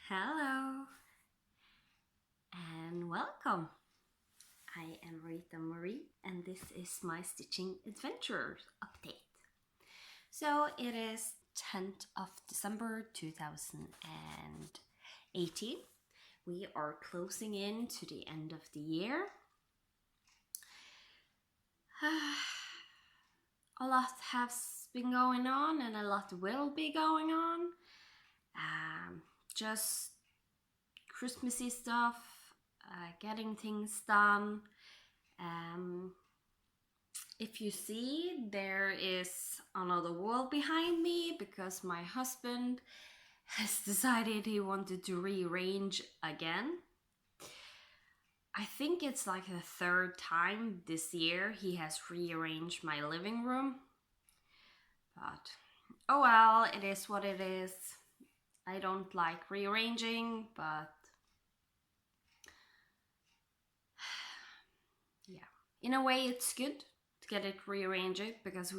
Hello and welcome. I am Rita Marie and this is my stitching adventures update. So it is 10th of December 2018. We are closing in to the end of the year. A lot has been going on and a lot will be going on. Just Christmassy stuff, getting things done. If you see, there is another wall behind me because my husband has decided he wanted to rearrange again. I think it's like the third time this year he has rearranged my living room. But oh well, it is what it is. I don't like rearranging, but yeah, in a way it's good to get it rearranged because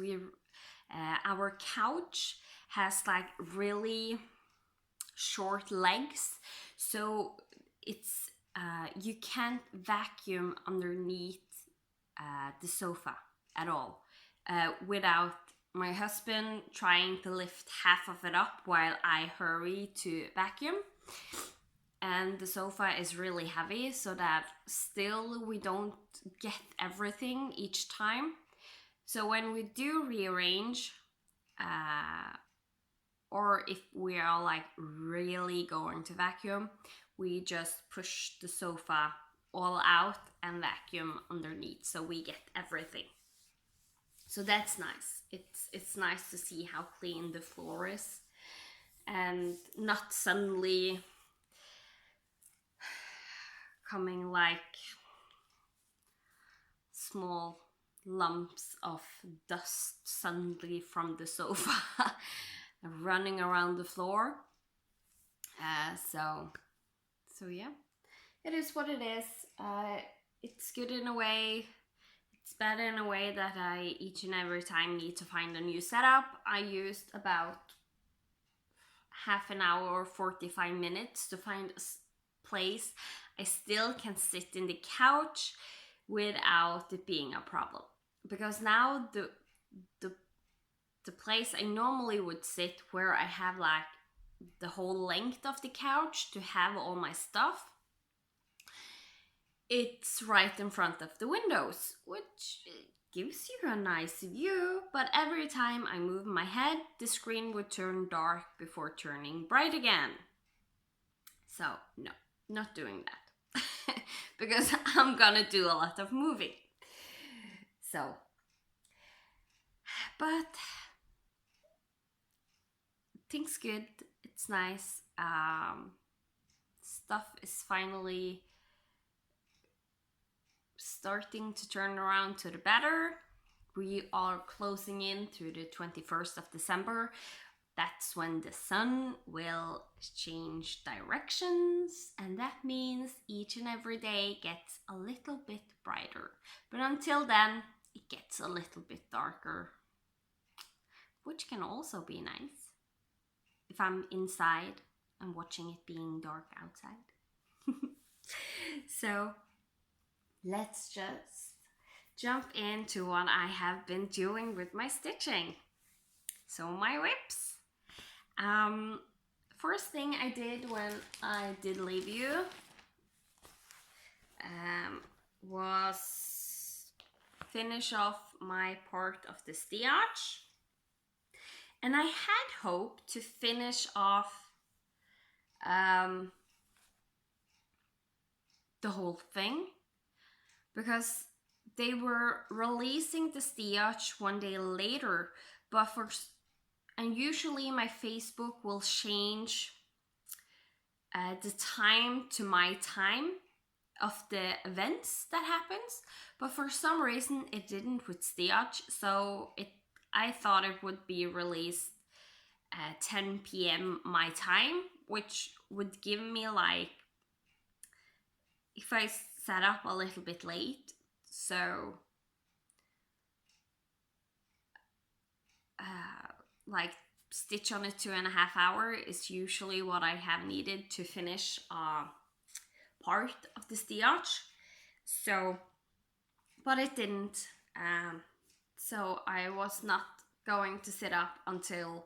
our couch has like really short legs, so it's you can't vacuum underneath the sofa at all without my husband trying to lift half of it up while I hurry to vacuum. And the sofa is really heavy, so that still we don't get everything each time. So when we do rearrange, or if we are like really going to vacuum, we just push the sofa all out and vacuum underneath, so we get everything. So that's nice. It's nice to see how clean the floor is and not suddenly coming like small lumps of dust suddenly from the sofa running around the floor. So yeah, it is what it is. It's good in a way. It's bad in a way that I each and every time need to find a new setup. I used about half an hour or 45 minutes to find a place I still can sit in the couch without it being a problem. Because now the place I normally would sit, where I have like the whole length of the couch to have all my stuff, it's right in front of the windows, which gives you a nice view, but every time I move my head, the screen would turn dark before turning bright again. So no, not doing that. Because I'm gonna do a lot of moving. So, but things good. It's nice. Stuff is finally starting to turn around to the better. We are closing in to the 21st of December. That's when the sun will change directions, and that means each and every day gets a little bit brighter. But until then, it gets a little bit darker, which can also be nice if I'm inside and watching it being dark outside. So let's just jump into what I have been doing with my stitching. So my whips. First thing I did when I did leave you was finish off my part of the stitch. And I had hoped to finish off the whole thing, because they were releasing the stitch one day later, and usually my Facebook will change the time to my time of the events that happens, but for some reason it didn't with stitch, so I thought it would be released at 10 p.m. my time, which would give me like, if I set up a little bit late, so like stitch on it 2.5 hours is usually what I have needed to finish part of the stitch. So, but it didn't. So I was not going to sit up until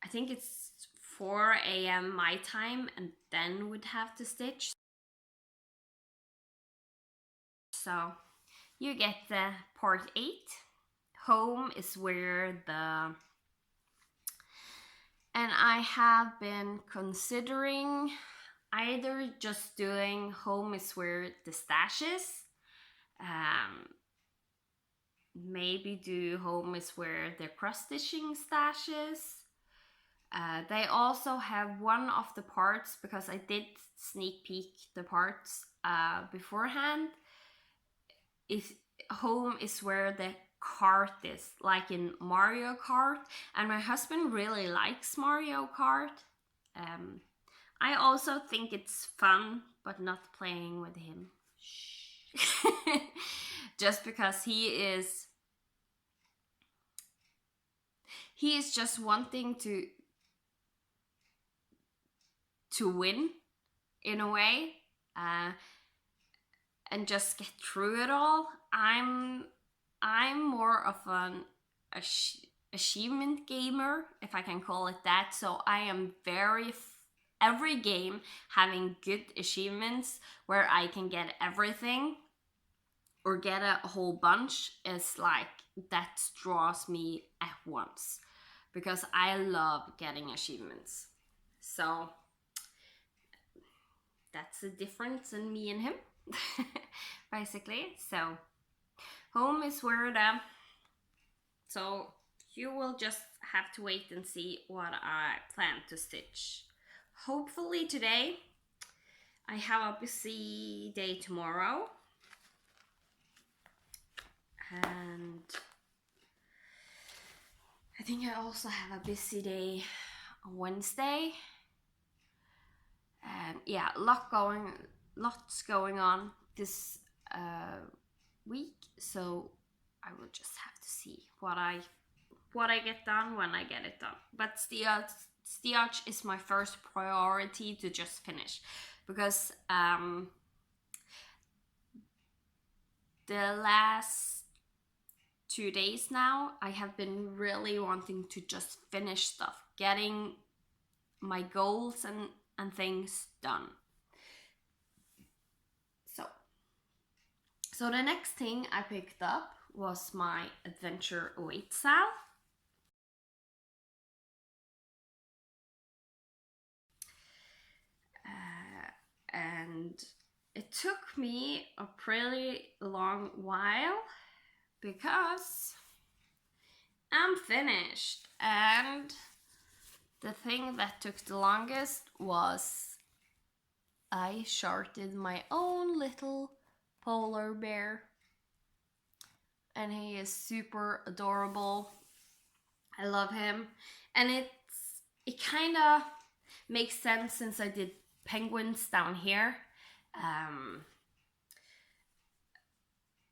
I think it's 4 a.m. my time, and then would have to stitch. So you get the part 8. Home is where the, and I have been considering either just doing home is where the stash is, maybe do home is where the cross stitching stash is. They also have one of the parts, because I did sneak peek the parts beforehand. Is home is where the cart is, like in Mario Kart, and my husband really likes Mario Kart. I also think it's fun, but not playing with him. Just because he is just wanting to win in a way, and just get through it all. I'm more of an achievement gamer, if I can call it that. So I am every game having good achievements where I can get everything or get a whole bunch is like, that draws me at once, because I love getting achievements. So that's the difference in me and him. Basically. So home is where so you will just have to wait and see what I plan to stitch. Hopefully today. I have a busy day tomorrow, and I think I also have a busy day on Wednesday. And yeah, lots going on this week, so I will just have to see what I get done when I get it done. But stitch is my first priority to just finish, because the last 2 days now I have been really wanting to just finish stuff, getting my goals and things done. So the next thing I picked up was my Adventure weight sal. And it took me a pretty long while, because I'm finished, and the thing that took the longest was I charted my own little polar bear, and he is super adorable. I love him, and it kind of makes sense since I did penguins down here.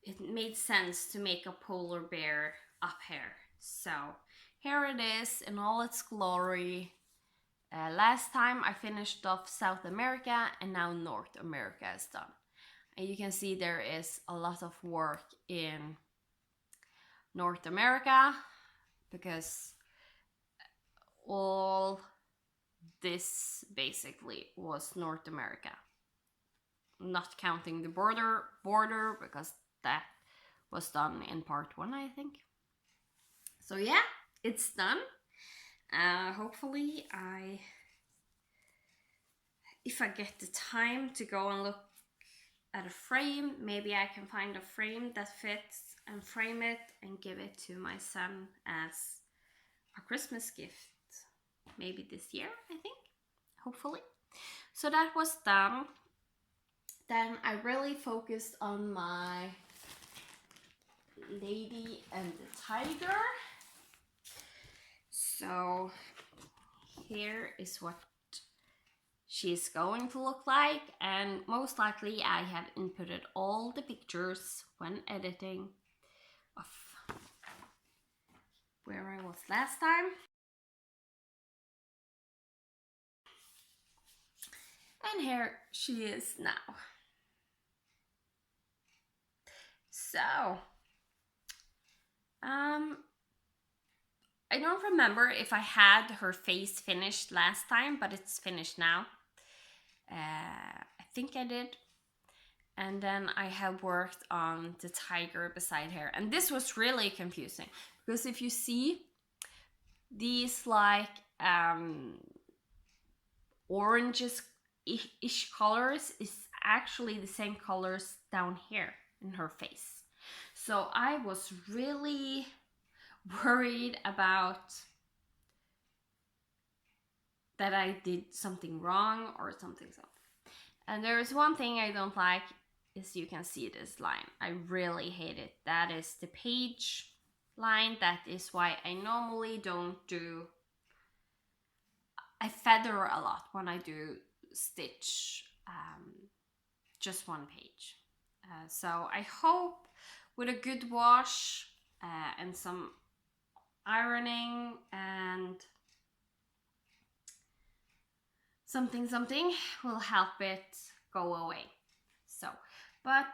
It made sense to make a polar bear up here. So here it is in all its glory. Last time I finished off South America, and now North America is done. And you can see there is a lot of work in North America, because all this basically was North America. Not counting the border, because that was done in part 1, I think. So yeah, it's done. Hopefully if I get the time to go and look at a frame, maybe I can find a frame that fits and frame it and give it to my son as a Christmas gift. Maybe this year, I think. Hopefully. So that was done. Then I really focused on my Lady and the Tiger. So here is what she's going to look like, and most likely I have inputted all the pictures when editing of where I was last time. And here she is now. So, I don't remember if I had her face finished last time, but it's finished now. I think I did. And then I have worked on the tiger beside her. And this was really confusing. Because if you see these like oranges-ish colors is actually the same colors down here in her face. So I was really worried about that I did something wrong or something. And there is one thing I don't like, is you can see this line. I really hate it. That is the page line. That is why I normally don't do, I feather a lot when I do stitch just one page. So I hope with a good wash and some ironing and something will help it go away. So, but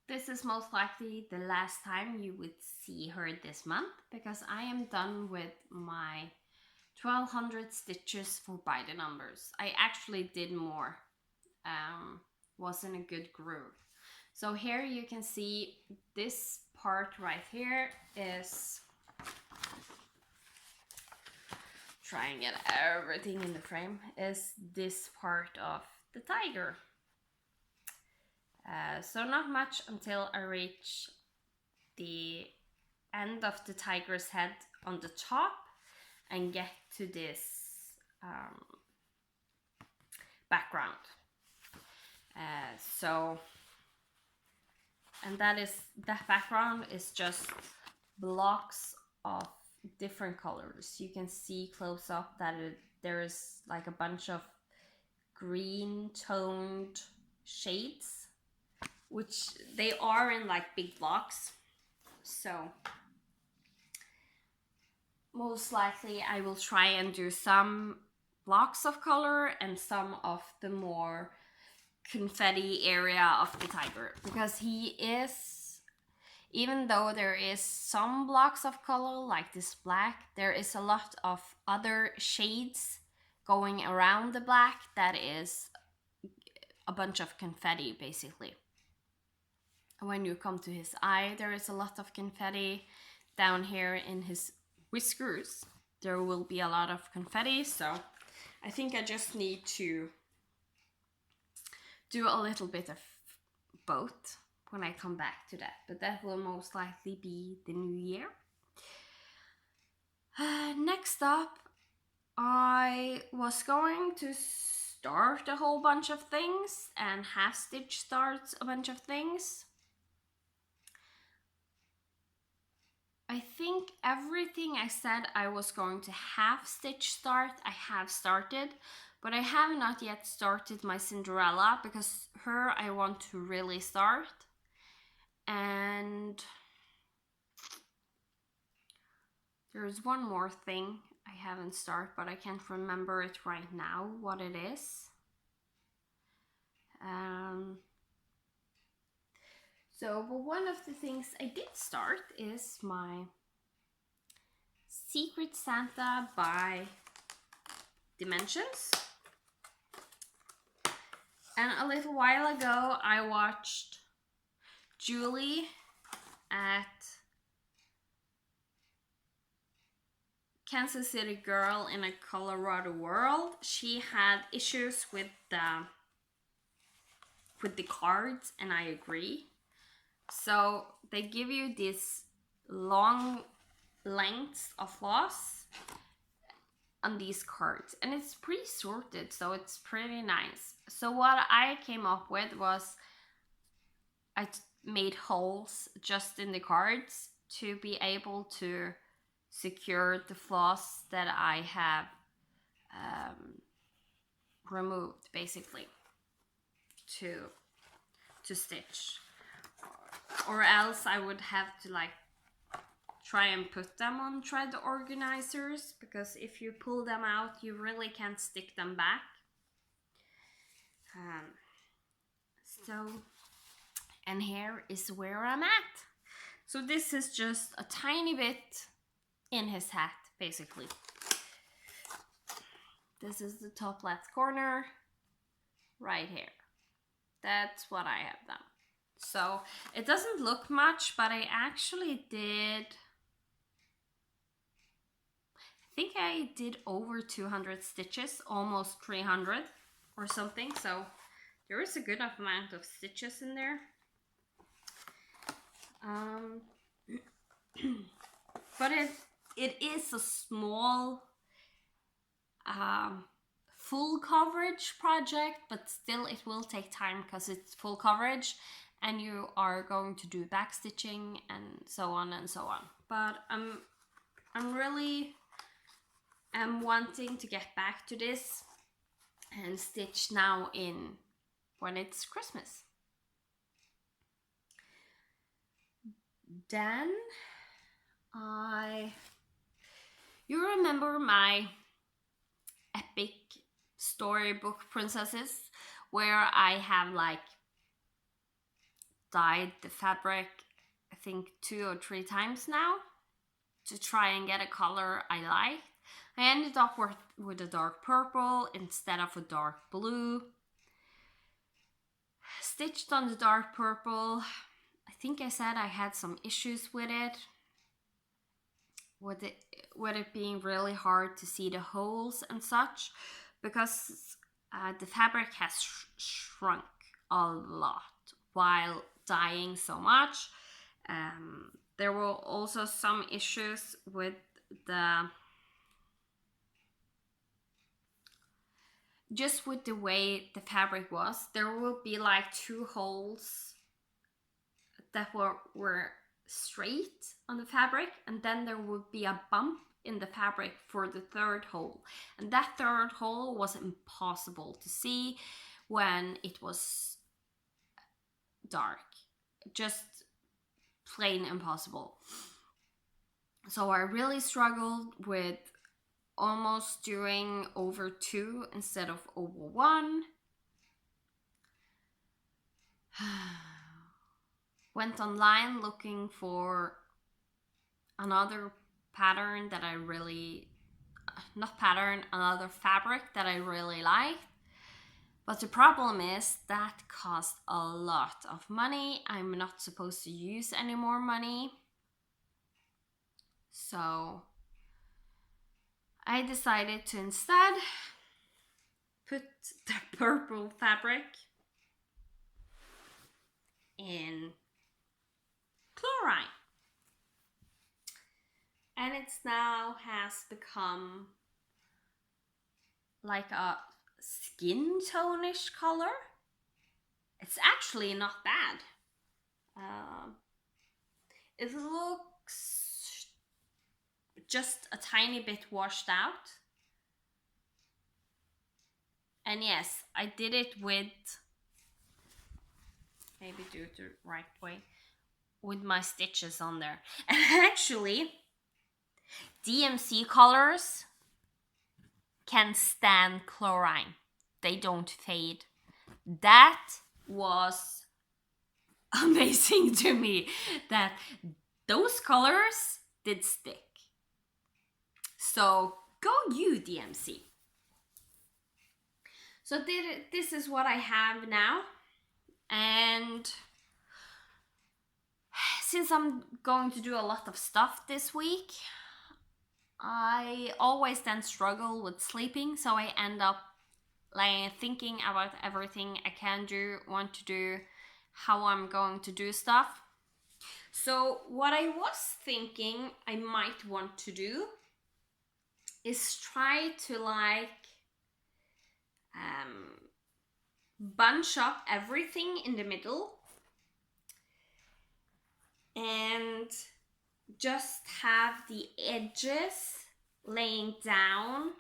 this is most likely the last time you would see her this month, because I am done with my 1200 stitches for by the numbers. I actually did more, was in a good groove. So here you can see this part right here is, try and get everything in the frame, is this part of the tiger. So not much until I reach the end of the tiger's head on the top and get to this background. And that background is just blocks of different colors. You can see close up that there is like a bunch of green toned shades, which they are in like big blocks. So most likely I will try and do some blocks of color and some of the more confetti area of the tiger, because he is, even though there is some blocks of color like this black, there is a lot of other shades going around the black that is a bunch of confetti basically. When you come to his eye, there is a lot of confetti. Down here in his whiskers, there will be a lot of confetti. So I think I just need to do a little bit of both when I come back to that. But that will most likely be the new year. Next up, I was going to start a whole bunch of things, and half stitch starts a bunch of things. I think everything I said I was going to half stitch start, I have started, but I have not yet started my Cinderella, because her I want to really start. And there's one more thing I haven't started, but I can't remember it right now what it is. But one of the things I did start is my Secret Santa by Dimensions. And a little while ago I watched Julie at Kansas City Girl in a Colorado World. She had issues with the cards, and I agree. So they give you these long lengths of floss on these cards, and it's pretty sorted, so it's pretty nice. So what I came up with was I made holes just in the cards to be able to secure the floss that I have removed basically to stitch. Or else I would have to like try and put them on thread organizers, because if you pull them out you really can't stick them back. Um, so, and here is where I'm at. So this is just a tiny bit in his hat, basically. This is the top left corner, right here. That's what I have done. So it doesn't look much, but I actually did, I think I did over 200 stitches, almost 300 or something. So there is a good enough amount of stitches in there. But it is a small full coverage project, but still it will take time because it's full coverage and you are going to do back stitching and so on and so on. But I'm really wanting to get back to this and stitch now in when it's Christmas. Then you remember my epic storybook princesses where I have like dyed the fabric I think 2 or 3 times now to try and get a color I like. I ended up with a dark purple instead of a dark blue. Stitched on the dark purple. I think I said I had some issues with it. With it being really hard to see the holes and such, because the fabric has shrunk a lot while dyeing so much. There were also some issues with just with the way the fabric was. There will be like 2 holes that were straight on the fabric, and then there would be a bump in the fabric for the 3rd hole, and that 3rd hole was impossible to see when it was dark, just plain impossible. So I really struggled with almost doing over 2 instead of over 1. Went online looking for another pattern that I really, another fabric that I really liked. But the problem is that cost a lot of money. I'm not supposed to use any more money. So I decided to instead put the purple fabric in chlorine, and it's now has become like a skin tone-ish color. It's actually not bad. It looks just a tiny bit washed out, and yes, I did it with, maybe do it the right way, with my stitches on there. And actually, DMC colors can stand chlorine. They don't fade. That was amazing to me, that those colors did stick. So go you, DMC. So this is what I have now. And since I'm going to do a lot of stuff this week, I always then struggle with sleeping, so I end up like thinking about everything I can do, want to do, how I'm going to do stuff. So what I was thinking I might want to do is try to like bunch up everything in the middle and just have the edges laying down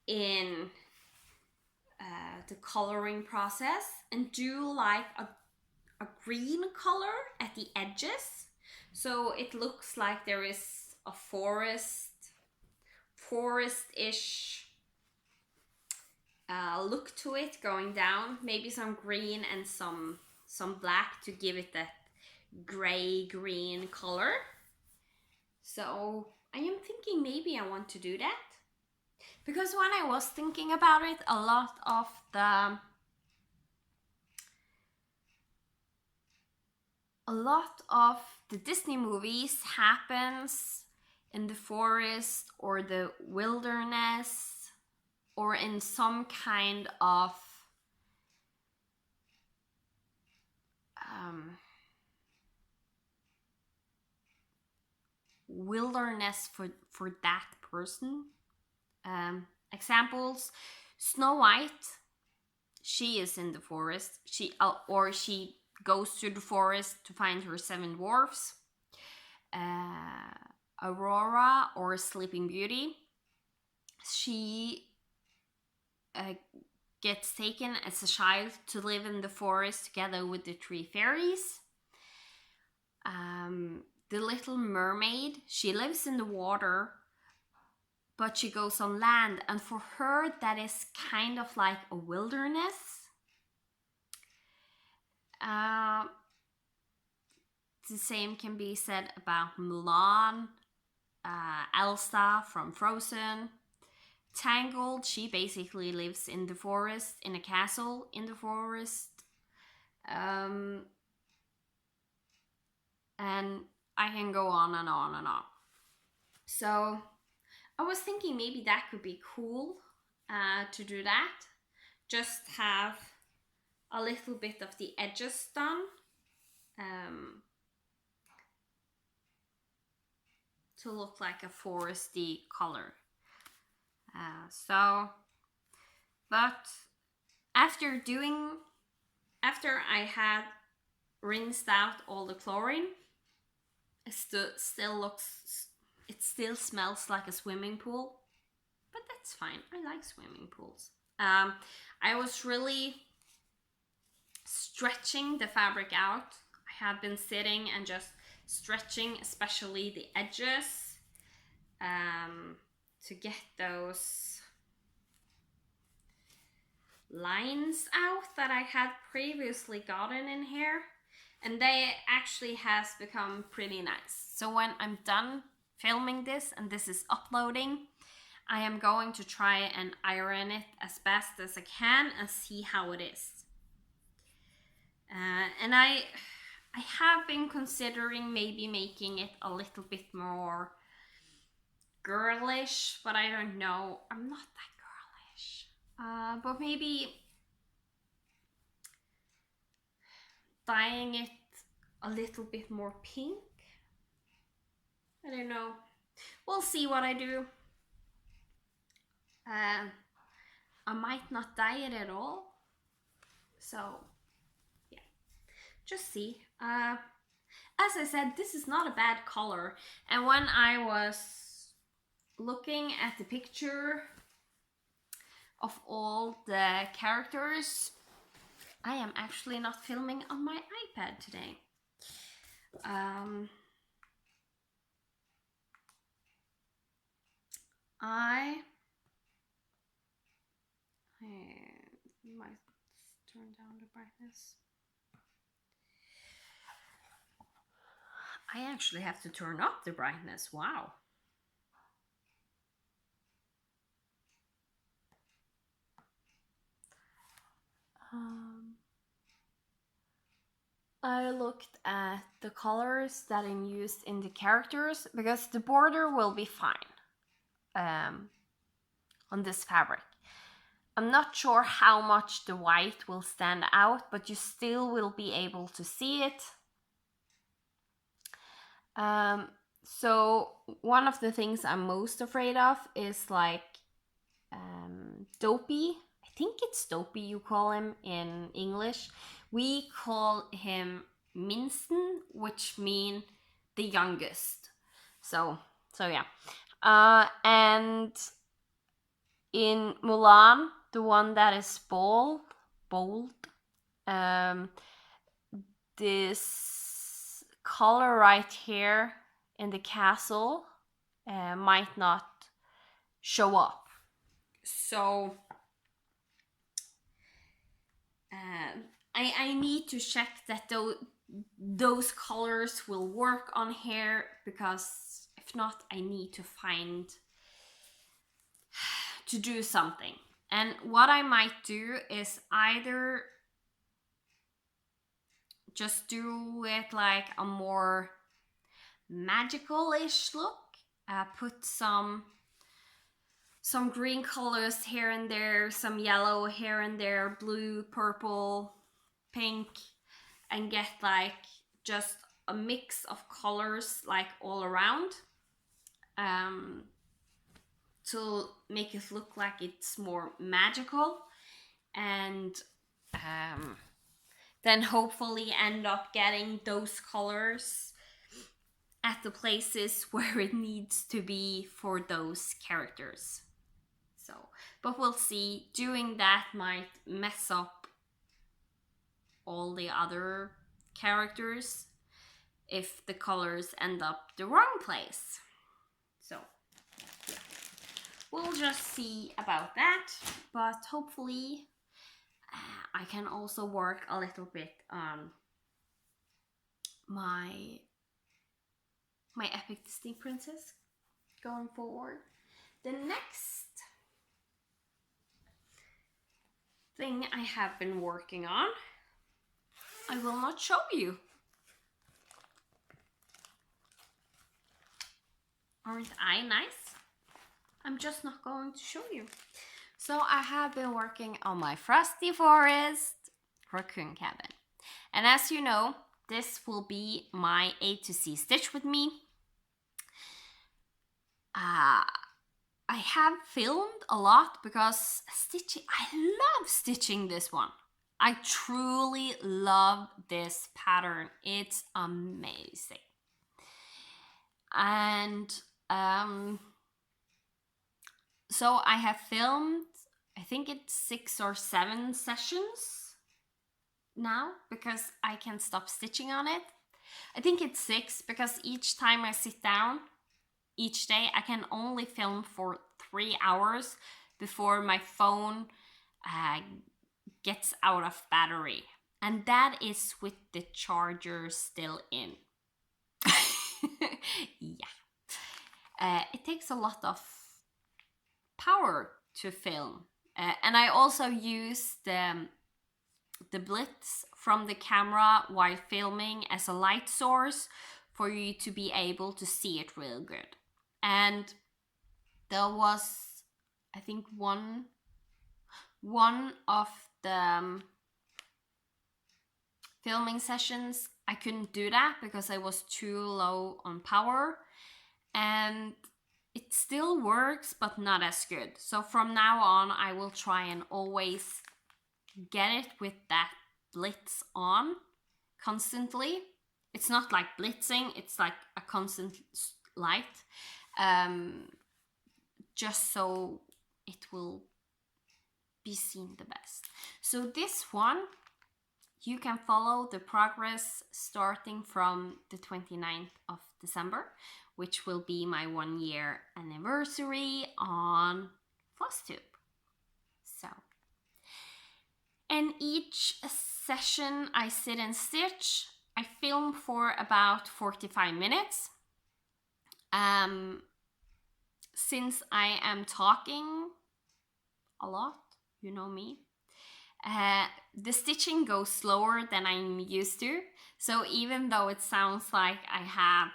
in the coloring process, and do like a green color at the edges, so it looks like there is a forest-ish look to it going down. Maybe some green and some black to give it that gray green color. So I am thinking maybe I want to do that, because when I was thinking about it, a lot of the Disney movies happens in the forest or the wilderness or in some kind of wilderness for that person. Examples: Snow White, she is in the forest. She goes to the forest to find her 7 dwarfs. Aurora, or Sleeping Beauty, she gets taken as a child to live in the forest together with the 3 fairies. The Little Mermaid, she lives in the water, but she goes on land, and for her that is kind of like a wilderness. The same can be said about Mulan, Elsa from Frozen. Tangled, she basically lives in the forest, in a castle in the forest. And I can go on and on and on. So I was thinking maybe that could be cool to do that. Just have a little bit of the edges done. To look like a foresty color. But after I had rinsed out all the chlorine, it still smells like a swimming pool, but that's fine. I like swimming pools. I was really stretching the fabric out. I have been sitting and just stretching, especially the edges, to get those lines out that I had previously gotten in here, and they actually has become pretty nice. So when I'm done filming this and this is uploading, I am going to try and iron it as best as I can and see how it is. And I have been considering maybe making it a little bit more girlish, but I don't know. I'm not that girlish. But maybe dyeing it a little bit more pink. I don't know. We'll see what I do. I might not dye it at all. So, yeah. Just see. As I said, this is not a bad color. And when I was looking at the picture of all the characters, I am actually not filming on my iPad today. I might turn down the brightness. I actually have to turn up the brightness. Wow. I looked at the colors that are used in the characters, because the border will be fine on this fabric. I'm not sure how much the white will stand out, but you still will be able to see it. So one of the things I'm most afraid of is like Dopey. I think it's Dopey you call him in English. We call him Minsten, which mean the youngest. So yeah. And in Mulan, the one that is bold, this color right here in the castle might not show up. So I need to check that those colors will work on here, because if not, I need to do something. And what I might do is either just do it like a more magical-ish look, put some green colors here and there, some yellow here and there, blue, purple, pink, and get like just a mix of colors like all around, to make it look like it's more magical, and then hopefully end up getting those colors at the places where it needs to be for those characters. So, but we'll see. Doing that might mess up all the other characters if the colors end up the wrong place. So, yeah. We'll just see about that, but hopefully I can also work a little bit on my Epic Disney Princess going forward. The next thing I have been working on, I will not show you. Aren't I nice? I'm just not going to show you. So I have been working on my Frosty Forest raccoon cabin. And as you know, this will be my A to C stitch with me. I have filmed a lot because I love stitching this one. I truly love this pattern. It's amazing. And so I have filmed, I think it's 6 or 7 sessions now, because I can stop stitching on it. I think it's 6, because each time I sit down, each day, I can only film for 3 hours before my phone gets out of battery. And that is with the charger still in. Yeah. It takes a lot of power to film. And I also use the blitz from the camera while filming as a light source for you to be able to see it real good. And there was, I think, one of the filming sessions I couldn't do that because I was too low on power, and it still works but not as good. So from now on I will try and always get it with that blitz on constantly. It's not like blitzing, it's like a constant light, just so it will be seen the best. So this one, you can follow the progress starting from the 29th of December, which will be my 1-year anniversary on Flosstube. So, and each session I sit and stitch, I film for about 45 minutes. Since I am talking a lot, you know me, the stitching goes slower than I'm used to. So even though it sounds like I have,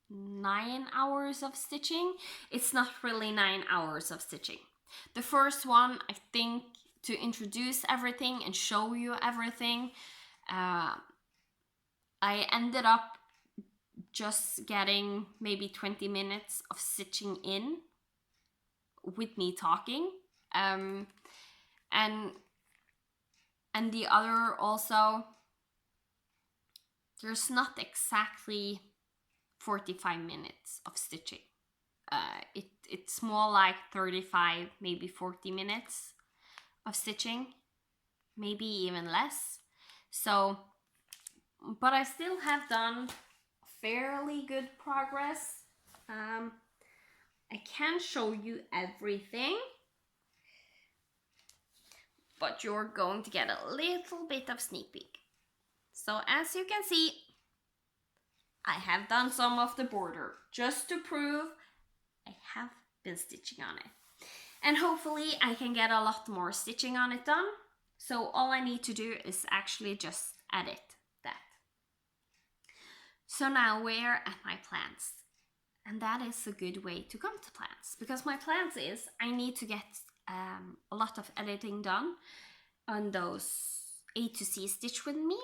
9 hours of stitching, it's not really 9 hours of stitching. The first one, I think, to introduce everything and show you everything, I ended up just getting maybe 20 minutes of stitching in with me talking, and the other also, there's not exactly 45 minutes of stitching. It's more like 35, maybe 40 minutes of stitching, maybe even less. So, but I still have done fairly good progress. I can't show you everything, but you're going to get a little bit of sneak peek. So as you can see, I have done some of the border just to prove I have been stitching on it. And hopefully I can get a lot more stitching on it done. So all I need to do is actually just edit that. So now we're at my plants. And that is a good way to come to plants, because my plans is I need to get a lot of editing done on those A to C stitch with me.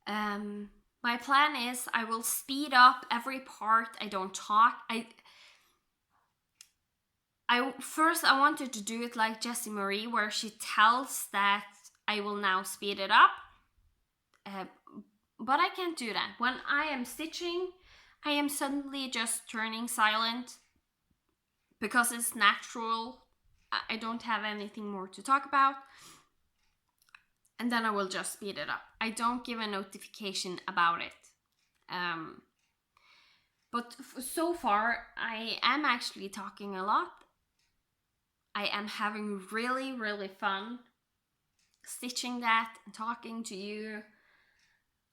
My plan is I will speed up every part. I don't talk. First I wanted to do it like Jessie Marie, where she tells that I will now speed it up, but I can't do that. When I am stitching, I am suddenly just turning silent because it's natural. I don't have anything more to talk about. And then I will just speed it up. I don't give a notification about it. But so far, I am actually talking a lot. I am having really, really fun stitching that and talking to you.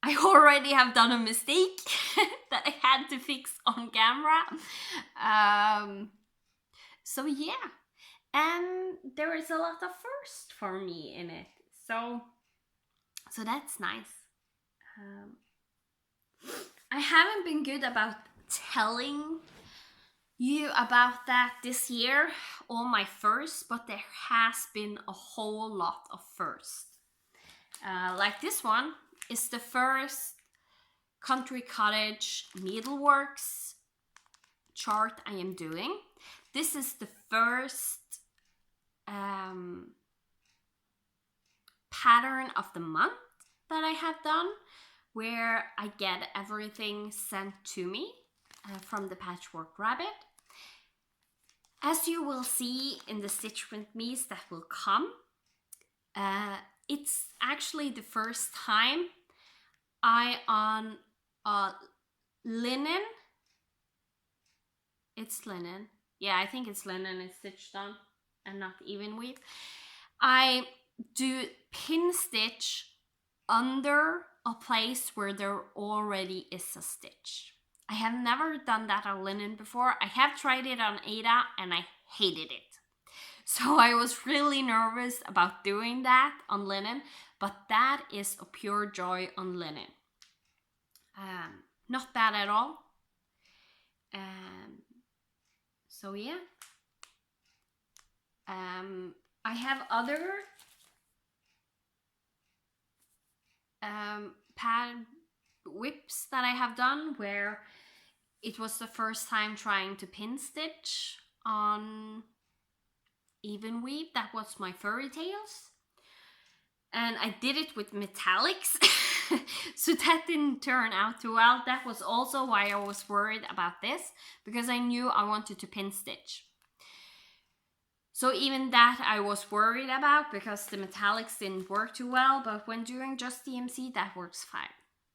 I already have done a mistake that I had to fix on camera. So yeah, and there is a lot of first for me in it. So that's nice. I haven't been good about telling you about that this year, all my firsts, but there has been a whole lot of firsts. Like this one is the first Country Cottage Needleworks chart I am doing. This is the first pattern of the month that I have done, where I get everything sent to me from the Patchwork Rabbit. As you will see in the Stitch With Me's that will come, it's actually the first time I on linen. It's linen. Yeah, I think it's linen it's stitched on and not even weave. I do pin stitch under a place where there already is a stitch. I have never done that on linen before. I have tried it on Ada and I hated it. So I was really nervous about doing that on linen, but that is a pure joy on linen. Not bad at all. So yeah. I have other pad whips that I have done where it was the first time trying to pin stitch on even weave. That was my fairy tales, and I did it with metallics. So that didn't turn out too well. That was also why I was worried about this, because I knew I wanted to pin stitch. So even that I was worried about because the metallics didn't work too well, but when doing just DMC, that works fine.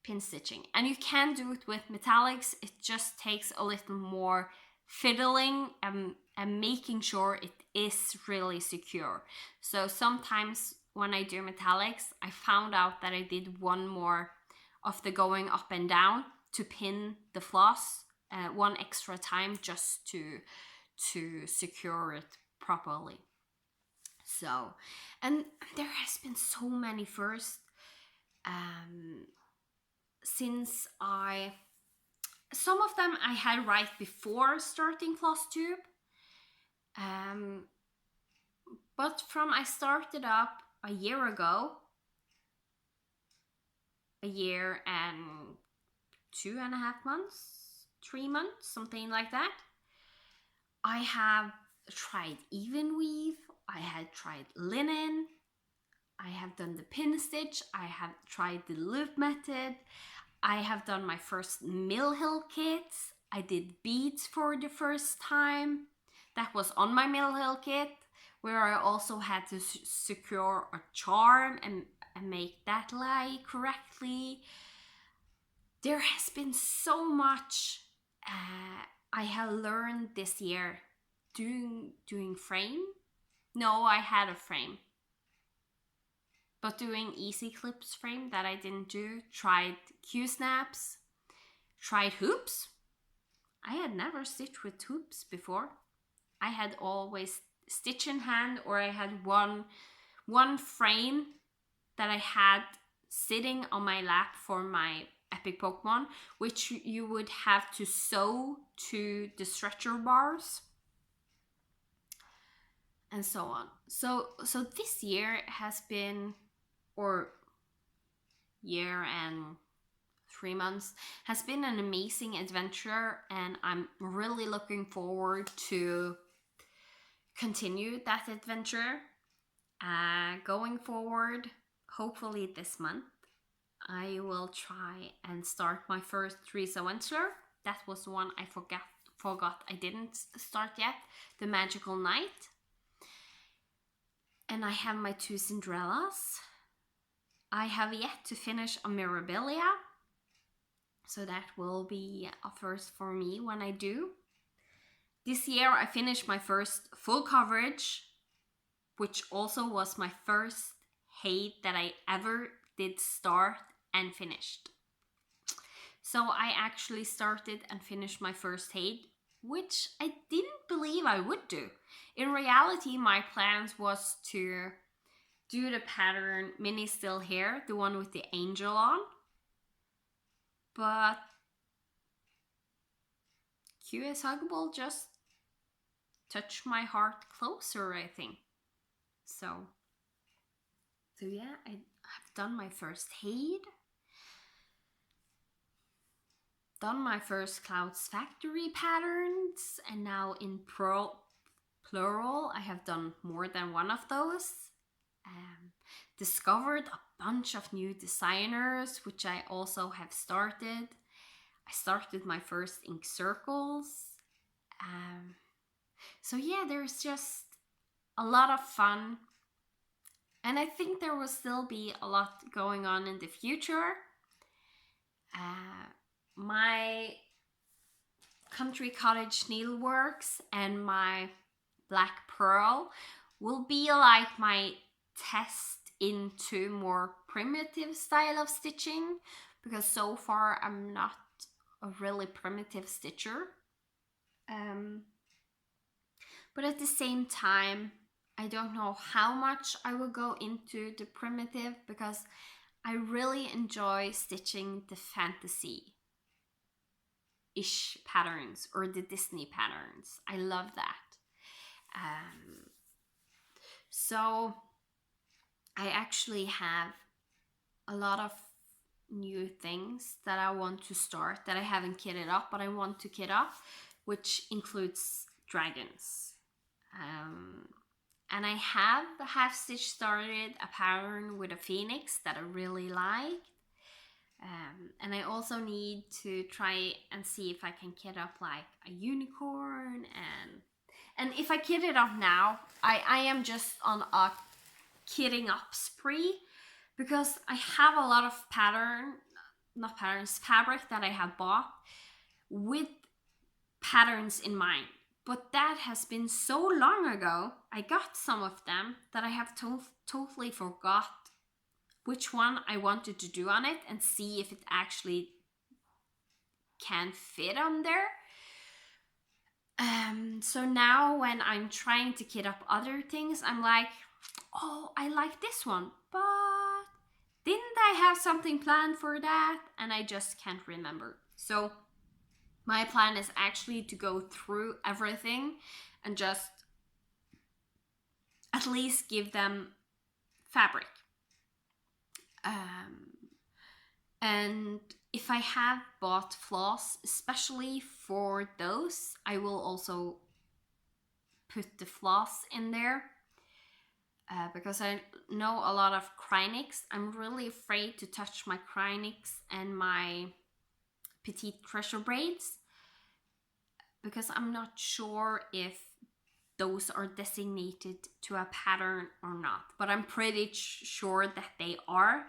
Pin stitching. And you can do it with metallics, it just takes a little more fiddling and making sure it is really secure. So sometimes when I do metallics, I found out that I did one more of the going up and down to pin the floss one extra time just to secure it properly. So, and there has been so many firsts since some of them I had right before starting Flosstube, but from I started up a year ago, a year and 2.5 months, 3 months, something like that, I have tried even weave, I had tried linen, I have done the pin stitch, I have tried the loop method, I have done my first mill hill kits, I did beads for the first time. That was on my mill hill kit, where I also had to secure a charm and make that lie correctly. There has been so much I have learned this year doing frame. No, I had a frame. But doing easy clips frame that I didn't do. Tried Q-snaps. Tried hoops. I had never stitched with hoops before. I had always stitch in hand, or I had one frame that I had sitting on my lap for my epic Pokemon, which you would have to sew to the stretcher bars and so on. So this year has been, or year and 3 months, has been an amazing adventure, and I'm really looking forward to continue that adventure going forward. Hopefully this month I will try and start my first Teresa Wensler. That was the one I forgot I didn't start yet, the Magical Night. And I have my 2 Cinderellas. I have yet to finish a Mirabilia, so that will be a first for me when I do. This year I finished my first full coverage, which also was my first hate that I ever did start and finished. So I actually started and finished my first hate, which I didn't believe I would do. In reality, my plans was to do the pattern Mini Still Here, the one with the angel on. But QS Huggable just touched my heart closer, I think. So yeah, I have done my first hate. Done my first Clouds Factory patterns, and now in plural I have done more than one of those. Discovered a bunch of new designers, which I also have started. I started my first ink circles. So yeah, there's just a lot of fun, and I think there will still be a lot going on in the future. My Country Cottage Needleworks and my Black Pearl will be like my test into more primitive style of stitching, because so far I'm not a really primitive stitcher. But at the same time, I don't know how much I will go into the primitive, because I really enjoy stitching the fantasy-ish patterns, or the Disney patterns. I love that. So I actually have a lot of new things that I want to start that I haven't kitted up, but I want to kit up, which includes dragons. And I have half stitch started a pattern with a phoenix that I really like. And I also need to try and see if I can kit up like a unicorn, and if I kit it up now, I am just on a kitting up spree, because I have a lot of fabric that I have bought with patterns in mind. But that has been so long ago, I got some of them, that I have totally forgot which one I wanted to do on it, and see if it actually can fit on there. So now when I'm trying to kit up other things, I'm like, oh, I like this one, but didn't I have something planned for that? And I just can't remember. So my plan is actually to go through everything and just at least give them fabric. And if I have bought floss, especially for those, I will also put the floss in there. Because I know a lot of Krynics. I'm really afraid to touch my Krynics and my Petite Treasure braids, because I'm not sure if those are designated to a pattern or not, but I'm pretty sure that they are.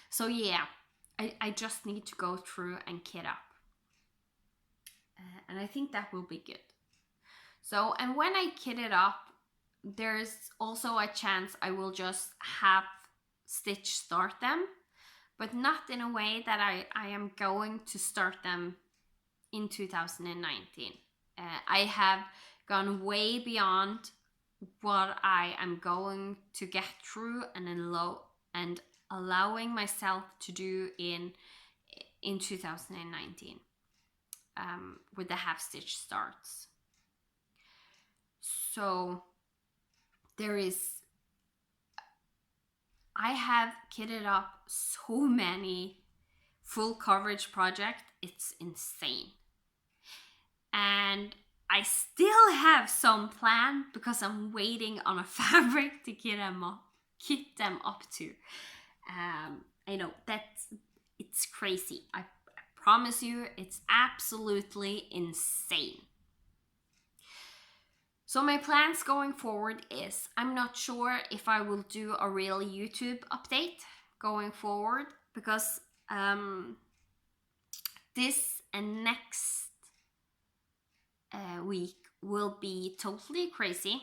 So yeah, I just need to go through and kit up. And I think that will be good. So, and when I kit it up, there's also a chance I will just have Stitch start them, but not in a way that I am going to start them in 2019. I have gone way beyond what I am going to get through and allowing myself to do in 2019 with the half stitch starts. So I have kitted up so many full coverage projects, it's insane. And I still have some planned because I'm waiting on a fabric to kit them up to. I know it's crazy. I promise you, it's absolutely insane. So my plans going forward is, I'm not sure if I will do a real YouTube update going forward, because this and next week will be totally crazy.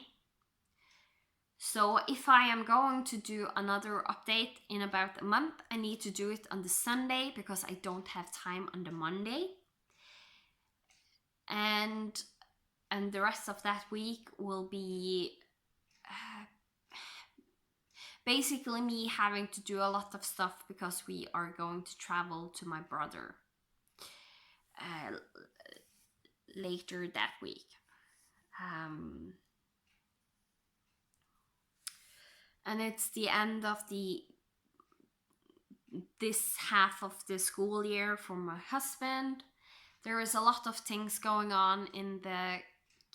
So if I am going to do another update in about a month, I need to do it on the Sunday because I don't have time on the Monday. And the rest of that week will be basically me having to do a lot of stuff because we are going to travel to my brother later that week. And it's the end of this half of the school year for my husband. There is a lot of things going on in the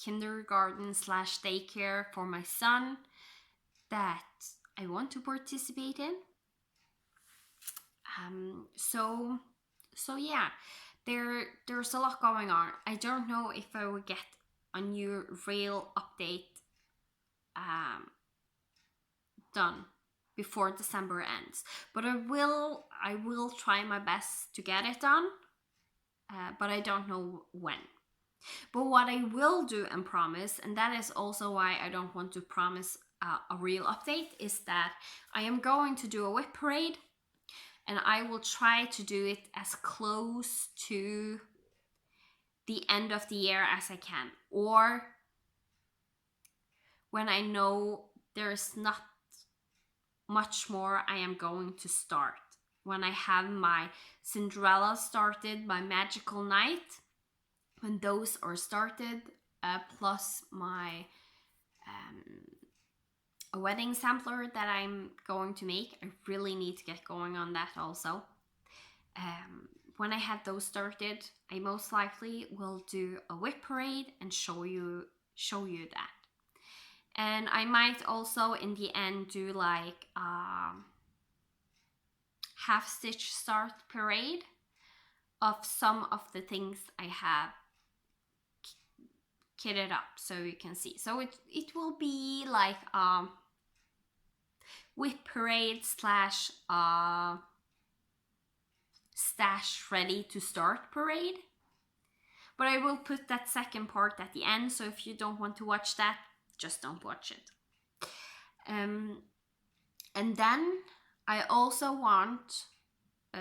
kindergarten / daycare for my son that I want to participate in. So yeah, there's a lot going on. I don't know if I will get a new real update done before December ends, but I will try my best to get it done, but I don't know when. But what I will do and promise, and that is also why I don't want to promise a real update, is that I am going to do a whip parade, and I will try to do it as close to the end of the year as I can, or when I know there's not much more I am going to start. When I have my Cinderella started, my Magical Night, when those are started, plus my a wedding sampler that I'm going to make. I really need to get going on that also. When I have those started, I most likely will do a whip parade and show you that. And I might also in the end do like half stitch start parade of some of the things I have kitted up, so you can see. So it will be like whip parade / stash ready to start parade. But I will put that second part at the end, so if you don't want to watch that, just don't watch it. And then I also want,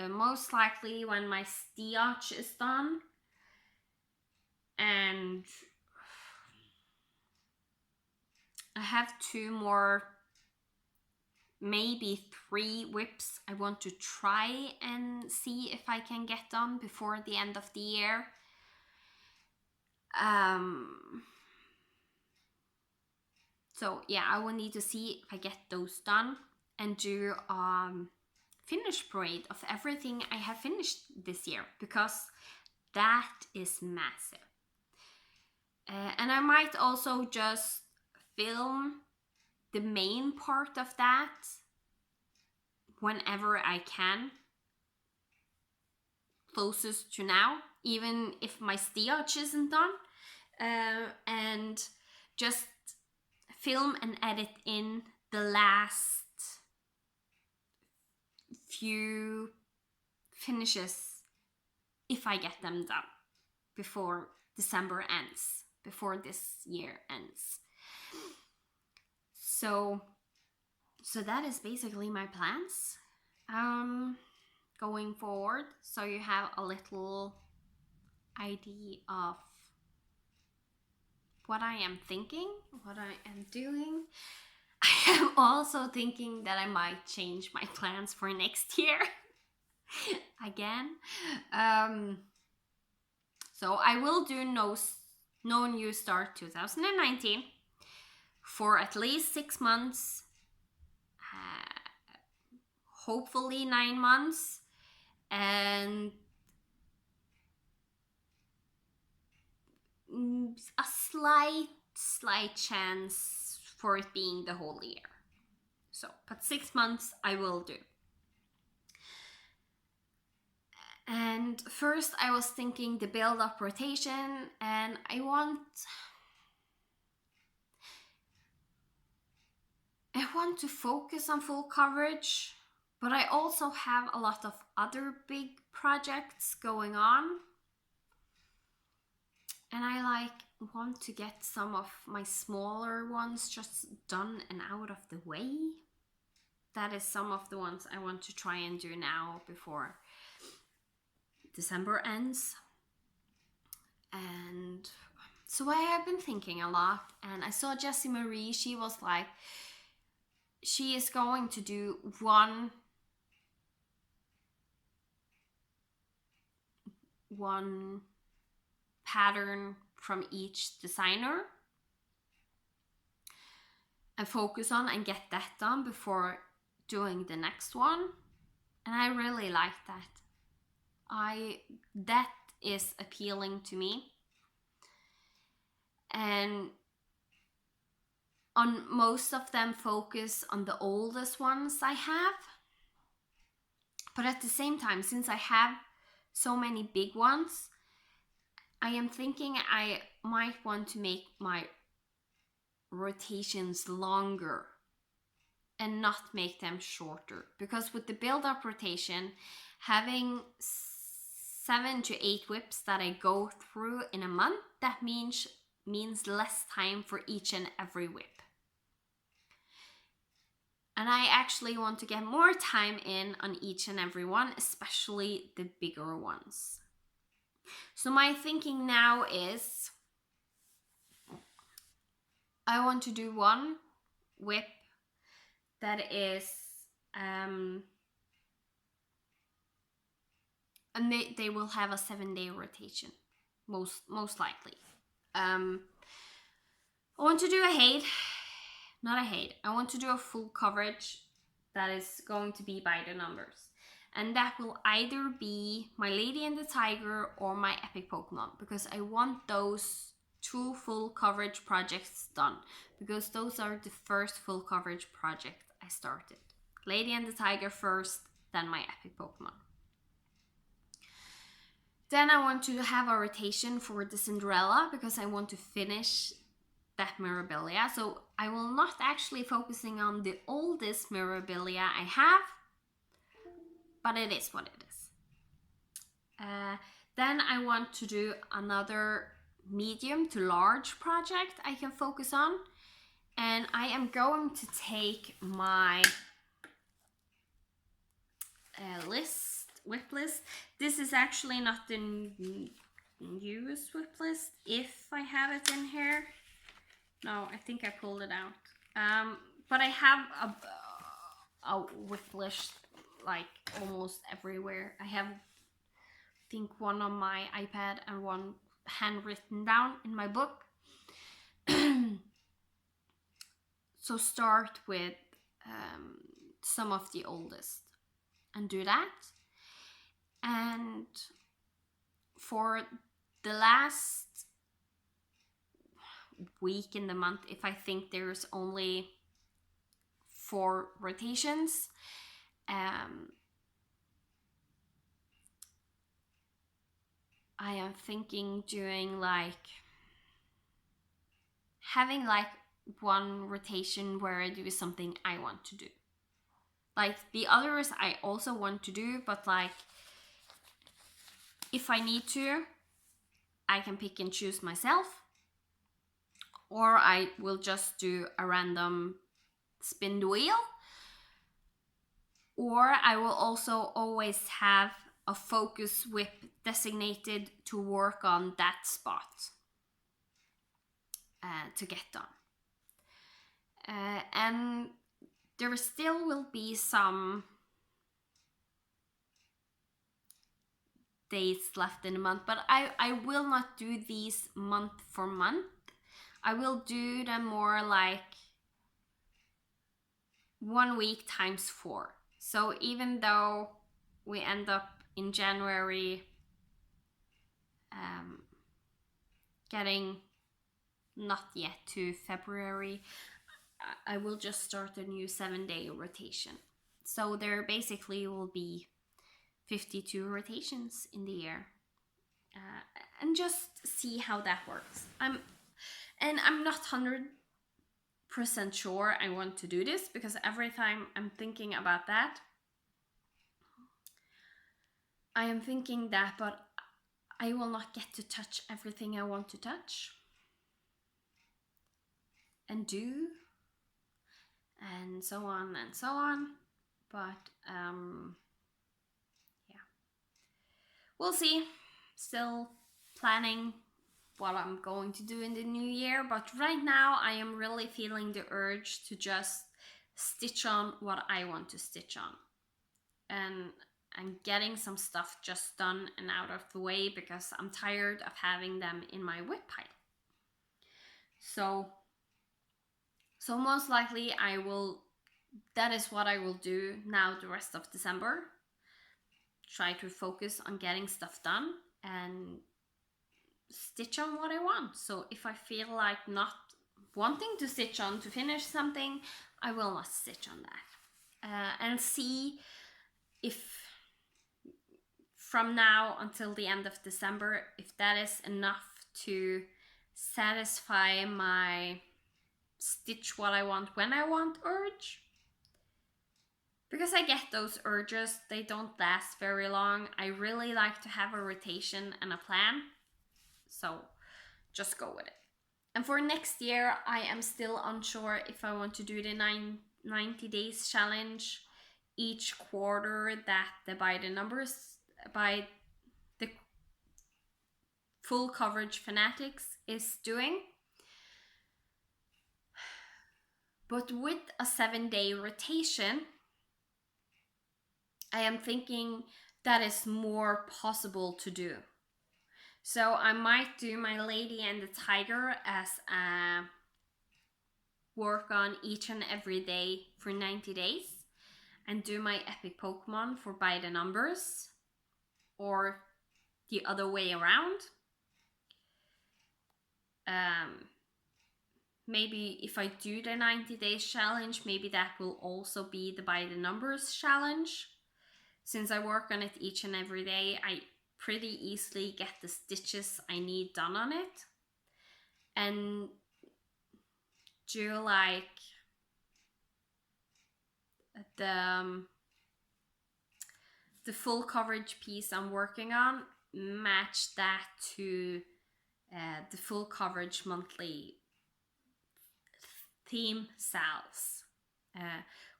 most likely when my stitch is done, and I have 2 more, maybe 3 whips I want to try and see if I can get done before the end of the year. So yeah, I will need to see if I get those done and do finish parade of everything I have finished this year, because that is massive. And I might also just film the main part of that whenever I can, closest to now, even if my stitch isn't done, and just film and edit in the last few finishes if I get them done before December ends, before this year ends. So that is basically my plans going forward. So you have a little idea of what I am thinking, what I am doing. I am also thinking that I might change my plans for next year again. So I will do no new start 2019 for at least 6 months, hopefully 9 months, and a slight chance for it being the whole year. So, but 6 months I will do. And first I was thinking the build-up rotation, and I want to focus on full coverage, but I also have a lot of other big projects going on, and I want to get some of my smaller ones just done and out of the way. That is some of the ones I want to try and do now before December ends. And so I have been thinking a lot, and I saw Jessie Marie. She was like, she is going to do one pattern from each designer and focus on and get that done before doing the next one. And I really like that. That is appealing to me. And on most of them focus on the oldest ones I have. But at the same time, since I have so many big ones, I am thinking I might want to make my rotations longer and not make them shorter. Because with the build-up rotation, having 7 to 8 whips that I go through in a month, that means less time for each and every whip. And I actually want to get more time in on each and every one, especially the bigger ones. So my thinking now is I want to do one whip that is and they will have a 7-day rotation, most likely. I want to do I want to do a full coverage that is going to be by the numbers. And that will either be my Lady and the Tiger or my Epic Pokemon, because I want those 2 full coverage projects done, because those are the first full coverage project I started. Lady and the Tiger first, then my Epic Pokemon. Then I want to have a rotation for the Cinderella, because I want to finish that Mirabilia. So I will not actually focusing on the oldest Mirabilia I have, but it is what it is. Then I want to do another medium to large project I can focus on, and I am going to take my whip list. This is actually not the newest whip list, if I have it in here. No, I think I pulled it out. But I have a whip list like almost everywhere. I have, I think, one on my iPad and one handwritten down in my book. So start with some of the oldest and do that. And for the last week in the month, if I think there's only 4 rotations, I am thinking doing having one rotation where I do something I want to do. Like the others I also want to do, but if I need to, I can pick and choose myself, or I will just do a random spin the wheel, or I will also always have a focus whip designated to work on that spot to get done. And there still will be some days left in the month, but I will not do these month for month. I will do them more like 1 week times 4. So even though we end up in January getting not yet to February, I will just start a new 7-day rotation. So there basically will be 52 rotations in the year, and just see how that works. I'm not 100% sure I want to do this, because every time I'm thinking about that, I am thinking that, but I will not get to touch everything I want to touch and do, and so on and so on. But yeah, we'll see. Still planning what I'm going to do in the new year, but right now I am really feeling the urge to just stitch on what I want to stitch on, and getting some stuff just done and out of the way, because I'm tired of having them in my whip pile. So most likely that is what I will do now the rest of December. Try to focus on getting stuff done and stitch on what I want. So if I feel like not wanting to stitch on to finish something, I will not stitch on that. And see if from now until the end of December, if that is enough to satisfy my stitch what I want when I want urge. Because I get those urges, they don't last very long. I really like to have a rotation and a plan. So just go with it. And for next year, I am still unsure if I want to do the 90 days challenge each quarter that by the full coverage fanatics is doing. But with a 7-day rotation, I am thinking that is more possible to do. So I might do my Lady and the Tiger as a work on each and every day for 90 days, and do my epic Pokemon for by the numbers, or the other way around. Maybe if I do the 90 days challenge, maybe that will also be the by the numbers challenge. Since I work on it each and every day, I pretty easily get the stitches I need done on it. And do like the full coverage piece I'm working on, match that to the full coverage monthly theme sales,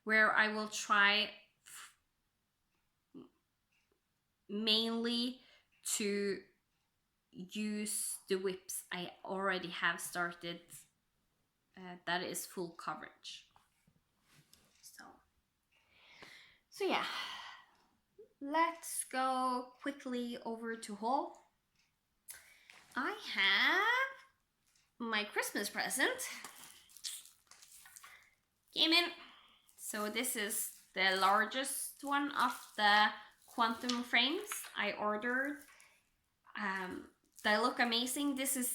where I will try mainly to use the whips I already have started, that is full coverage. So yeah, let's go quickly over to haul. I have my Christmas present came in. So this is the largest one of the quantum frames I ordered. They look amazing. This is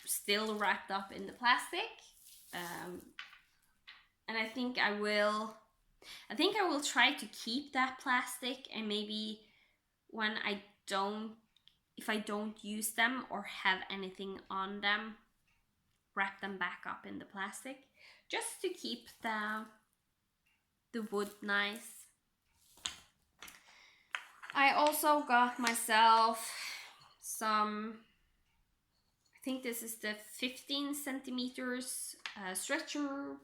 still wrapped up in the plastic, and I think I will try to keep that plastic, and maybe when if I don't use them or have anything on them, wrap them back up in the plastic, just to keep the wood nice. I also got myself some, I think this is the 15 centimeters stretcher.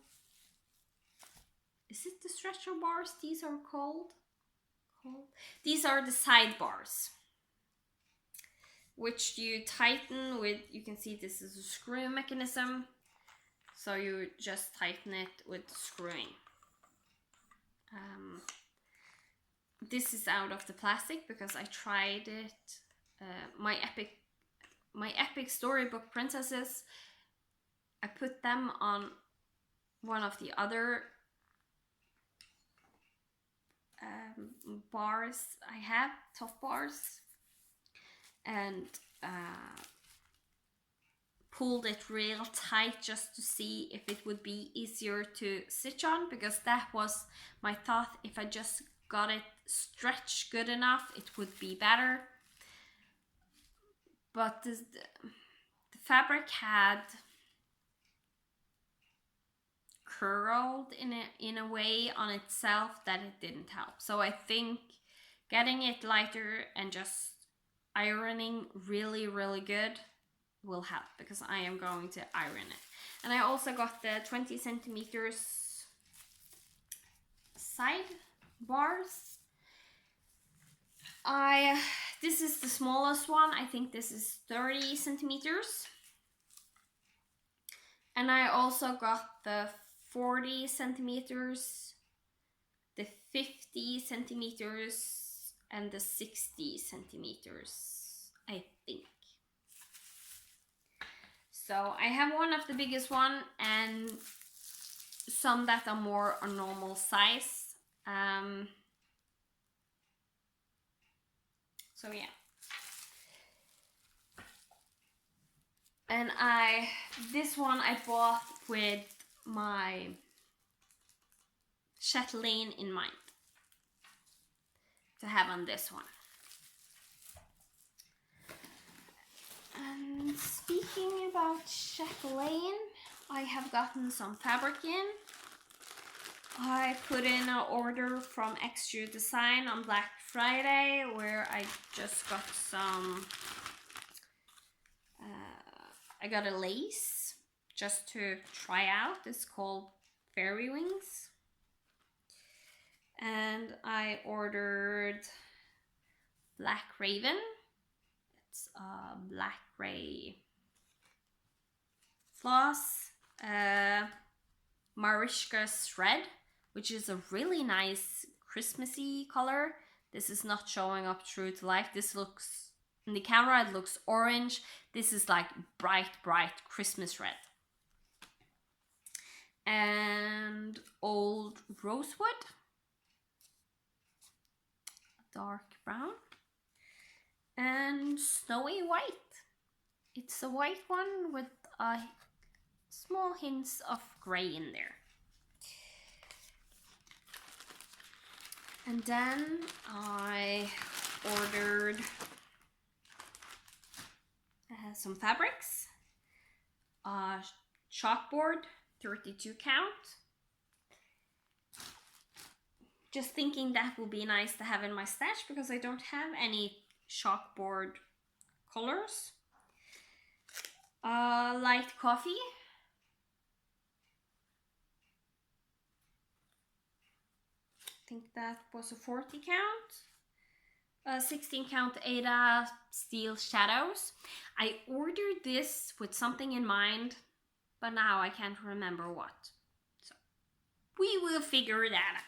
Is it the stretcher bars these are called? These are the side bars, which you tighten with, you can see this is a screw mechanism. So you just tighten it with screwing. This is out of the plastic because I tried it. My epic storybook princesses, I put them on one of the other bars I have, tough bars, and pulled it real tight just to see if it would be easier to stitch on, because that was my thought. If I just got it stretched good enough, it would be better. But the fabric had curled in a way on itself that it didn't help. So I think getting it lighter and just ironing really, really good will help, because I am going to iron it. And I also got the 20 centimeters side bars. This is the smallest one. I think this is 30 centimeters. And I also got the 40 centimeters, the 50 centimeters, and the 60 centimeters, I think. So I have one of the biggest one and some that are more a normal size. So yeah. And this one I bought with my chatelaine in mind, to have on this one. And speaking about chatelaine, I have gotten some fabric in. I put in an order from Extra Design on Black Friday, where I just got some, I got a lace just to try out. It's called Fairy Wings. And I ordered Black Raven. It's a black gray floss, Mariska thread, which is a really nice Christmassy color. This is not showing up true to life. This looks, in the camera it looks orange. This is like bright Christmas red. And Old Rosewood, dark brown. And Snowy White. It's a white one with small hints of gray in there. And then I ordered some fabrics. Chalkboard, 32 count. Just thinking that would be nice to have in my stash, because I don't have any chalkboard colors. Light coffee. I think that was a 40 count. 16 count Ada Steel Shadows. I ordered this with something in mind, but now I can't remember what. So we will figure that out.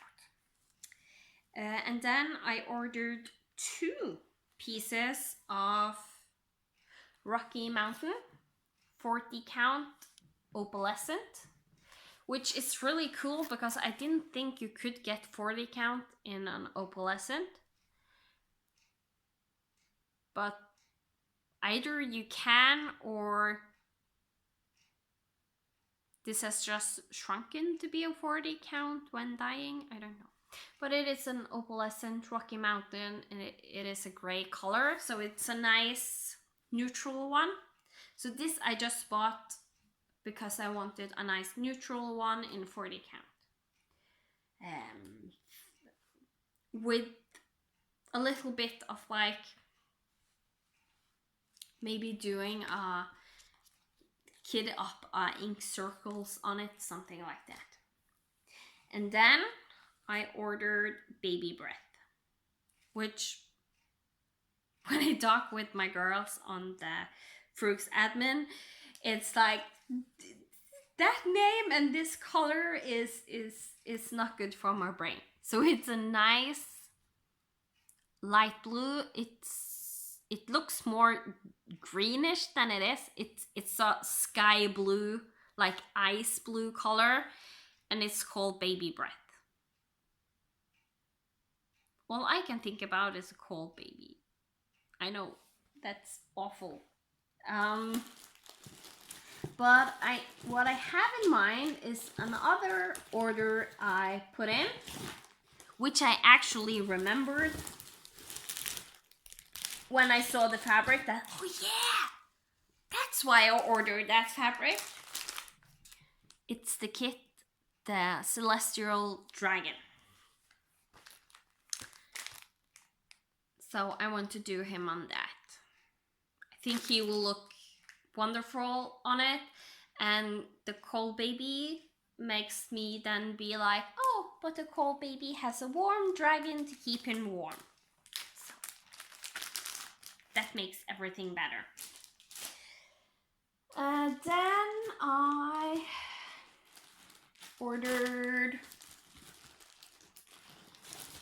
And then I ordered 2 pieces of Rocky Mountain 40 count opalescent, which is really cool because I didn't think you could get 40 count in an opalescent, but either you can, or this has just shrunken to be a 40 count when dyeing. I don't know. But it is an opalescent Rocky Mountain, and it is a gray color, so it's a nice neutral one. So this I just bought because I wanted a nice neutral one in 40 count. With a little bit of like maybe doing a kit up ink circles on it, something like that. And then I ordered baby breath, which when I talk with my girls on the Fruits admin, it's like that name and this color is not good for my brain. So it's a nice light blue. It looks more greenish than it is. It's a sky blue, like ice blue color, and it's called Baby Breath. All I can think about is a cold baby. I know that's awful. But what I have in mind is another order I put in, which I actually remembered when I saw the fabric, that, oh yeah, that's why I ordered that fabric. It's the kit, the Celestial Dragon. So I want to do him on that. I think he will look wonderful on it, and the cold baby makes me then be like, oh, but the cold baby has a warm dragon to keep him warm. So that makes everything better. Then I ordered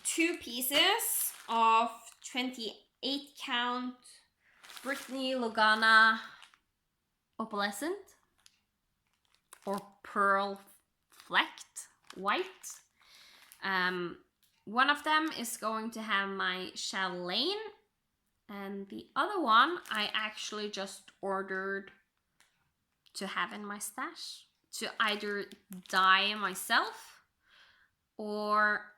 2 pieces of 28 count Brittany Lugana opalescent or pearl flecked white. One of them is going to have my chatelaine, and the other one I actually just ordered to have in my stash to either dye myself or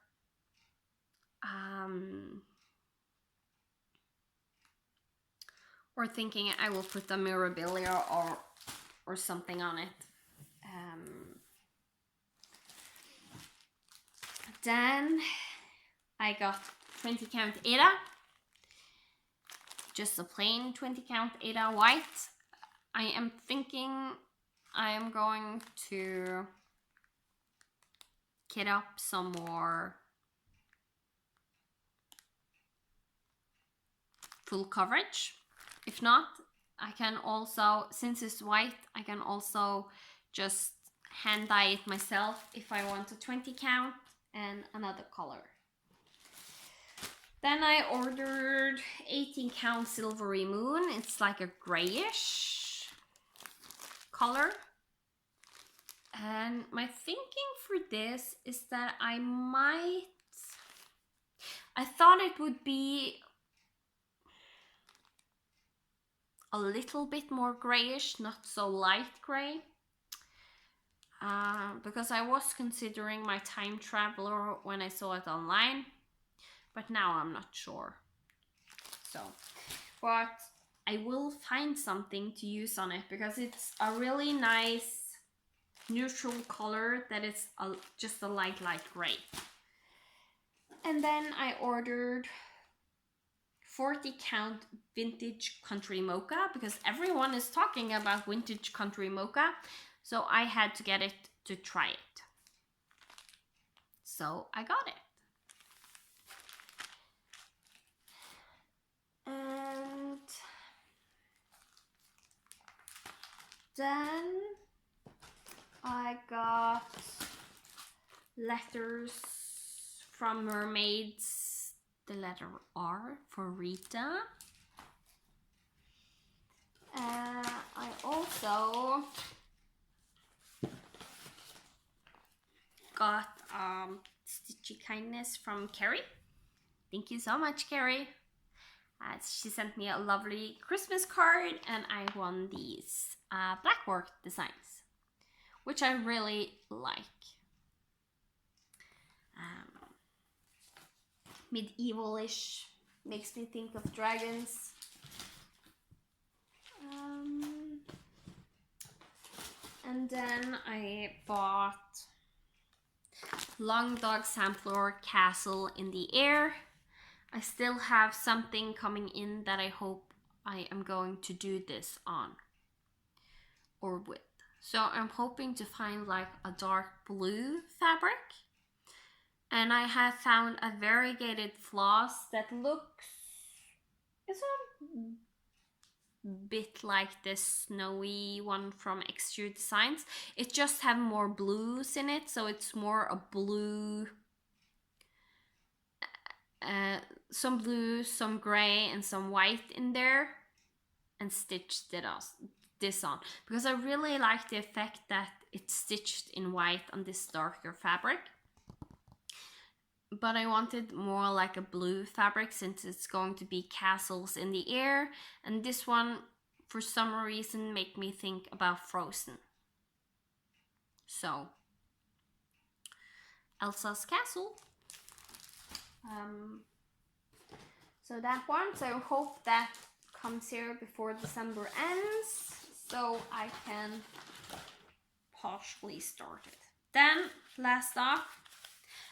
thinking I will put the Mirabilia or something on it. Then I got 20 count Ada, just a plain 20 count Ada white. I am thinking I am going to kit up some more full coverage. If not, I can also, since it's white, I can also just hand dye it myself if I want a 20 count and another color. Then I ordered 18 count Silvery Moon. It's like a grayish color. And my thinking for this is that I thought it would be a little bit more grayish, not so light gray. Because I was considering my Time Traveler when I saw it online, but now I'm not sure. So, but I will find something to use on it because it's a really nice neutral color that is just a light gray. And then I ordered 40 count Vintage Country Mocha because everyone is talking about Vintage Country Mocha, so I had to get it to try it. So I got it. And then I got letters from Mermaids, the letter R for Rita. I also got Stitchy Kindness from Carrie. Thank you so much, Carrie. She sent me a lovely Christmas card, and I won these blackwork designs, which I really like. Medieval-ish, makes me think of dragons. And then I bought Long Dog Sampler Castle in the Air. I still have something coming in that I hope I am going to do this on or with. So I'm hoping to find like a dark blue fabric. And I have found a variegated floss that looks, it's a bit like this snowy one from Extrude Designs. It just have more blues in it, so it's more a blue, some blue, some gray, and some white in there, and stitched this on because I really like the effect that it's stitched in white on this darker fabric. But I wanted more like a blue fabric since it's going to be castles in the air, and this one for some reason make me think about Frozen. So Elsa's castle. So that one, so I hope that comes here before December ends so I can partially start it. Then last up,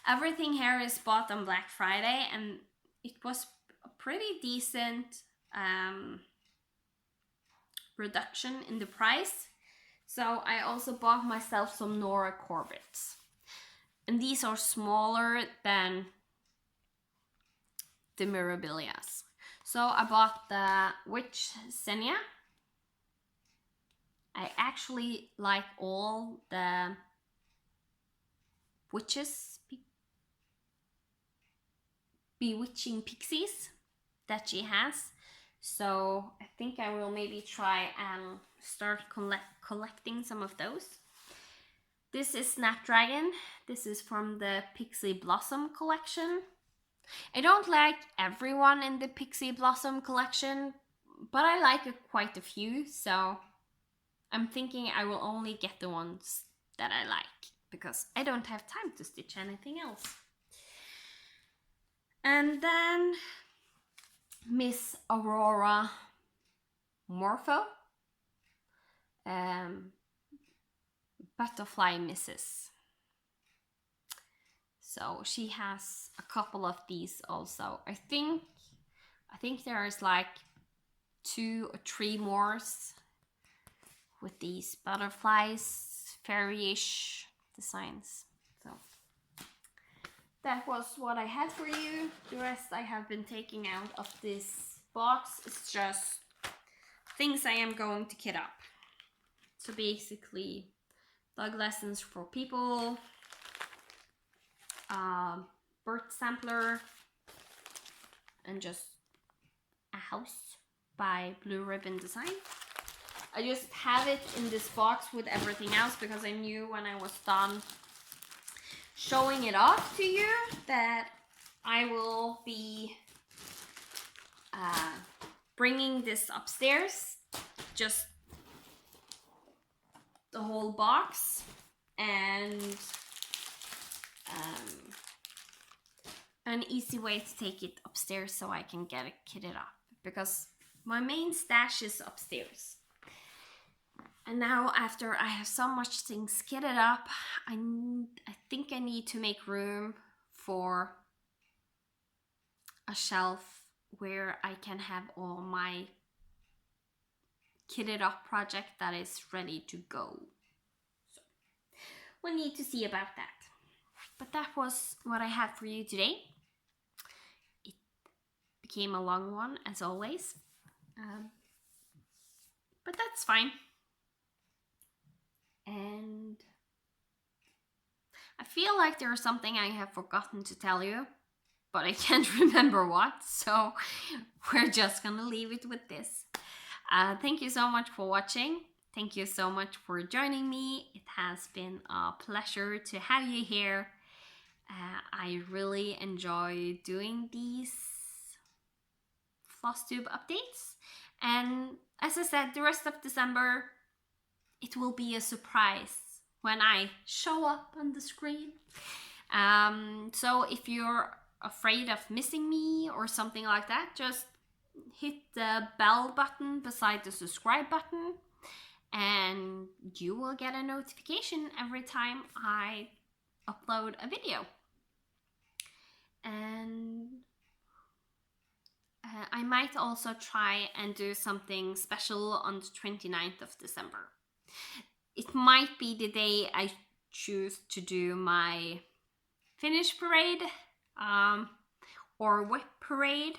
everything here is bought on Black Friday, and it was a pretty decent reduction in the price. So I also bought myself some Nora Corbetts. And these are smaller than the Mirabilias. So I bought the Witch Xenia. I actually like all the witches, bewitching pixies that she has. So I think I will maybe try and start collecting some of those. This is Snapdragon. This is from the Pixie Blossom collection. I don't like everyone in the Pixie Blossom collection, but I like quite a few, so I'm thinking I will only get the ones that I like because I don't have time to stitch anything else. And then Miss Aurora Morpho, Butterfly Misses. So she has a couple of these also. I think there is like 2 or 3 more with these butterflies, fairy-ish designs. So that was what I had for you. The rest I have been taking out of this box. It's just things I am going to kit up. So basically, dog lessons for people, bird sampler, and just a house by Blue Ribbon Design. I just have it in this box with everything else because I knew when I was done showing it off to you that I will be bringing this upstairs, just the whole box, and an easy way to take it upstairs so I can get it kitted up because my main stash is upstairs. And now after I have so much things kitted up, I think I need to make room for a shelf where I can have all my kitted up project that is ready to go. So we'll need to see about that. But that was what I had for you today. It became a long one as always, but that's fine. And I feel like there's something I have forgotten to tell you, but I can't remember what, so we're just gonna leave it with this. Thank you so much for watching. Thank you so much for joining me. It has been a pleasure to have you here. I really enjoy doing these Flosstube updates. And as I said, the rest of December, it will be a surprise when I show up on the screen. So if you're afraid of missing me or something like that, just hit the bell button beside the subscribe button and you will get a notification every time I upload a video. And I might might also try and do something special on the 29th of December. It might be the day I choose to do my finish parade or whip parade.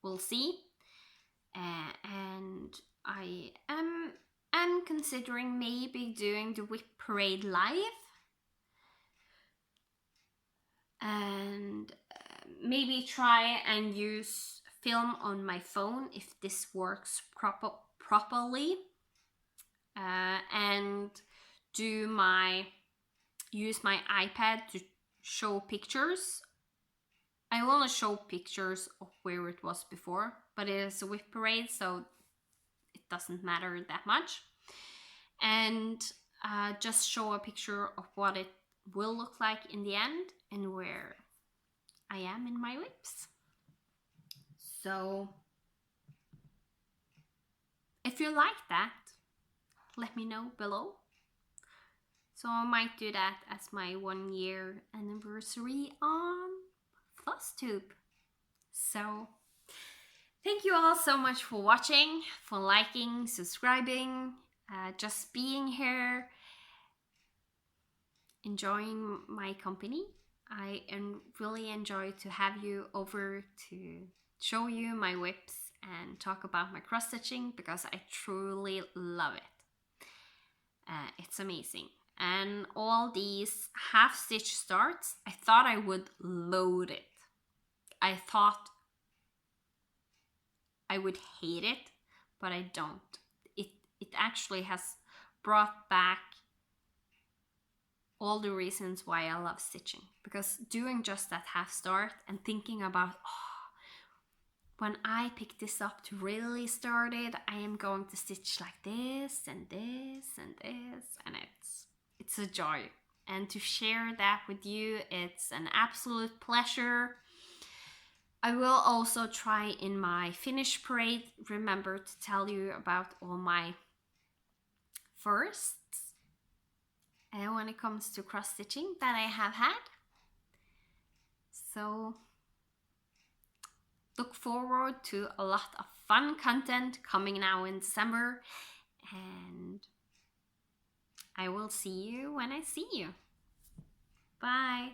We'll see. And I am considering maybe doing the whip parade live. And maybe try and use film on my phone if this works properly. And use my iPad to show pictures. I want to show pictures of where it was before, but it is a whip parade, so it doesn't matter that much. And just show a picture of what it will look like in the end and where I am in my whips. So if you like that, let me know below. So I might do that as my 1 year anniversary on Flosstube. So thank you all so much for watching, for liking, subscribing, just being here, enjoying my company. I really enjoy to have you over to show you my whips and talk about my cross stitching, because I truly love it. It's amazing. And all these half stitch starts, I thought I would load it. I thought I would hate it, but I don't. It actually has brought back all the reasons why I love stitching. Because doing just that half start and thinking about, when I pick this up to really start it, I am going to stitch like this and this and this, and it's a joy. And to share that with you, it's an absolute pleasure. I will also try in my finish parade remember to tell you about all my firsts when it comes to cross stitching that I have had. So look forward to a lot of fun content coming now in December, and I will see you when I see you. Bye.